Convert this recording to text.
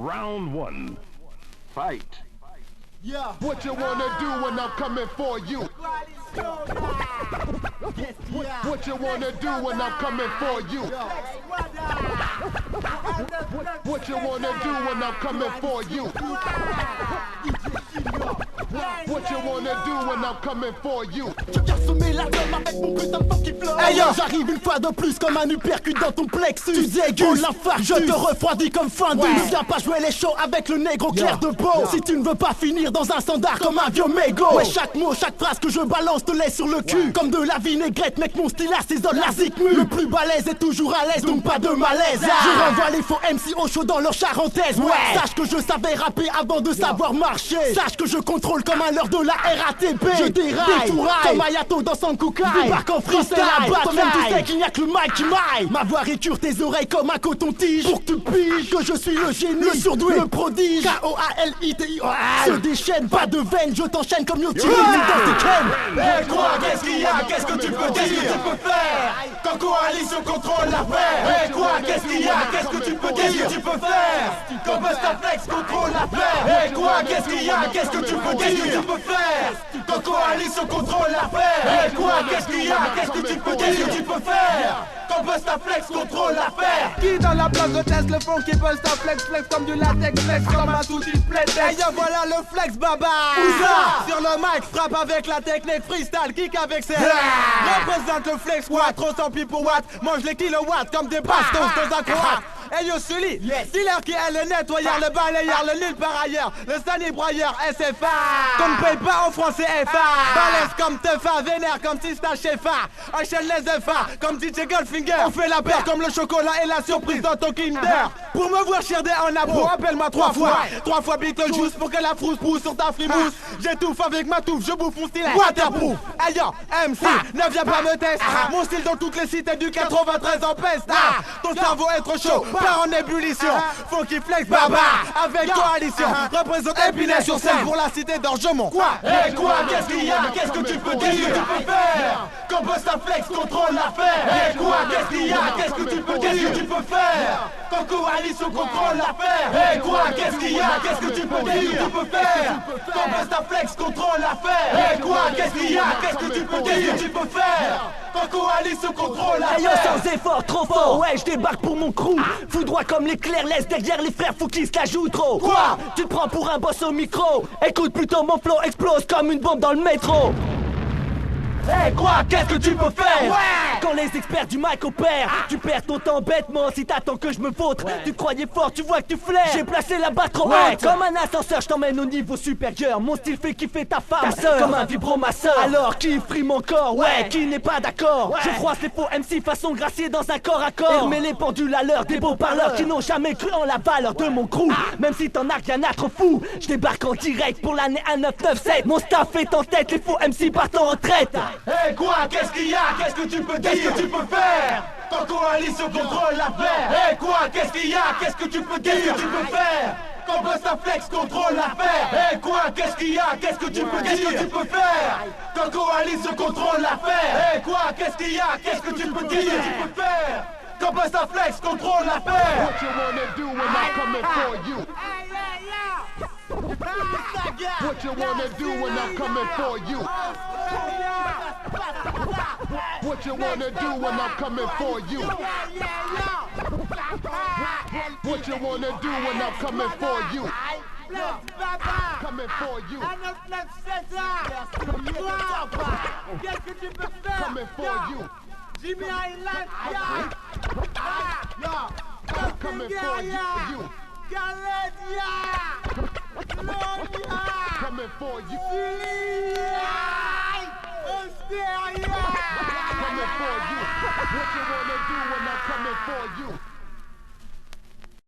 Round one. Fight. Yeah. What you wanna do when I'm coming for you? What you wanna do when I'm coming for you? What you wanna do when I'm coming for you? What you wanna do when I'm coming for you? Tu viens semer la gomme avec mon putain de funky flow. Hey yo, j'arrive une fois de plus comme un uppercut dans ton plexus. Tu dégueules l'infarctus, je te refroidis comme fin d'us. Ne viens pas jouer les shows avec le négro clair de peau. Si tu ne veux pas finir dans un standard comme un vieux mégot. Ouais, chaque mot, chaque phrase que je balance te laisse sur le cul. Comme de la vinaigrette, mec, mon style assaisonne la zikmu. Le plus balèze est toujours à l'aise, donc pas de malaise. Je renvoie les faux MC au chaud dans leur charentaise. Ouais, sache que je savais rapper avant de savoir marcher. Sache que je contrôle comme un leurre de la RATP. Je déraille, comme Ayato dans son Kukai. Débarque en freestyle, toi-même tu sais qu'il n'y a que le mic qui maille. Ma voix récure tes oreilles comme un coton-tige. Pour que tu piges que je suis le génie, le surdoué, le prodige. K-O-A-L-I-T-I-O-A. Se déchaîne, pas de veine, je t'enchaîne comme Yoti dans tes ken. Eh quoi, qu'est-ce qu'il y a, qu'est-ce que tu peux dire, qu'est-ce que tu peux faire quand Coalition contrôle l'affaire? Eh quoi, qu'est-ce qu'il y a, qu'est-ce que tu peux dire, qu'est-ce que tu peux faire quand Bustaflex contrôle l'affaire? Eh quoi, qu'est-ce qu'il y a, qu'est-ce que tu peux dire, qu'est-ce que tu peux faire quand Coalition contrôle l'affaire? Eh quoi, qu'est-ce qu'il y a, qu'est-ce que tu peux dire, qu'est-ce que tu peux faire quand Bustaflex contrôle l'affaire? Qui dans la place de test le fond qui Bustaflex flex comme du latex flex comme un sous display. Et yo voilà le flex baba. Ouza sur le mic frappe avec la technique freestyle kick avec ses représente le flex squat 300 pieds pour watt. Mange les kilowatts comme des bastos dans un croate. Hey yo Sully, dealer qui est le nettoyeur, le balayeur, le nul par ailleurs, le Stanley broyeur, SFA. Comme paye pas en français FA. Balèze comme Tefa, vénère comme Tista Shefa. Enchaîne les FA comme DJ Goldfinger. On fait la paire comme le chocolat et la surprise dans ton Kinder. Pour me voir chier en abro, appelle-moi 3 fois. 3 fois Beetlejuice pour que la frousse pousse sur ta frimousse. J'étouffe avec ma touffe, je bouffe mon style waterproof. Hey yo, MC, ne viens pas me tester. Mon style dans toutes les cités du 93 en peste. Ton cerveau est trop chaud, part en ébullition. Funky flex baba, avec coalition. Représente Épinay sur scène pour la cité d'Orgemont. Quoi? Eh quoi, qu'est-ce qu'il y a, qu'est-ce que tu peux dire, qu'est-ce que tu peux faire quand Bustaflex contrôle l'affaire? Eh quoi, qu'est-ce qu'il y a, qu'est-ce que tu peux dire, qu'est-ce que tu peux faire quand Coalition contrôle l'affaire? Eh quoi, qu'est-ce qu'il y a, qu'est-ce que tu peux dire, qu'est-ce que tu peux faire quand Bustaflex contrôle l'affaire? Eh quoi, qu'est-ce qu'il y a, qu'est-ce que tu peux dire, qu'est-ce que tu peux faire quand Coalition contrôle l'affaire? Sans effort, trop fort, ouais, je débarque pour mon crew. Foudroie comme l'éclair, laisse derrière les frères fous qui se la jouent trop. Quoi? Tu te prends pour un boss au micro. Écoute plutôt mon flow explose comme une bombe dans le métro. Eh quoi, qu'est-ce que tu peux faire? Ouais. Quand les experts du mic opèrent, tu perds ton temps bêtement si t'attends que je me vautre. Tu croyais fort, tu vois que tu flaires. J'ai placé la barre trop haute. Comme un ascenseur, je t'emmène au niveau supérieur. Mon style fait kiffer ta femme, ta soeur, comme un vibromasseur. Alors qui frime mon corps, ouais, qui n'est pas d'accord. Je froisse les faux MC façon gracier dans un corps à corps. Et remets les pendules à l'heure des beaux parleurs qui n'ont jamais cru en la valeur de mon crew. Même si t'en as rien à trop fou, je débarque en direct pour l'année 1997. Mon staff est en tête, les faux MC partent en retraite. Eh quoi, qu'est-ce qu'il y a, qu'est-ce que tu peux dire, qu'est-ce que tu peux faire quand Coalition contrôle l'affaire? Eh quoi, qu'est-ce qu'il y a, qu'est-ce que tu peux dire, qu'est-ce que tu peux faire quand Bustaflex contrôle l'affaire? Eh quoi, qu'est-ce qu'il y a, qu'est-ce que tu peux dire, qu'est-ce que tu peux faire quand Coalition contrôle l'affaire? Eh quoi, qu'est-ce qu'il y a, qu'est-ce que tu peux dire, qu'est-ce que tu peux faire quand Bustaflex contrôle l'affaire? What you wanna do when I'm coming for you? What you wanna do when I'm coming for you? What you wanna do when I'm coming for you? What you wanna do when I'm coming for you? Coming for you. Qu'est-ce que tu peux faire? Coming for you. Jimmy Island, Coming for you. Galedia, Gloria, Coming for you. Osteria, Coming for you. What you wanna do when I'm coming for you?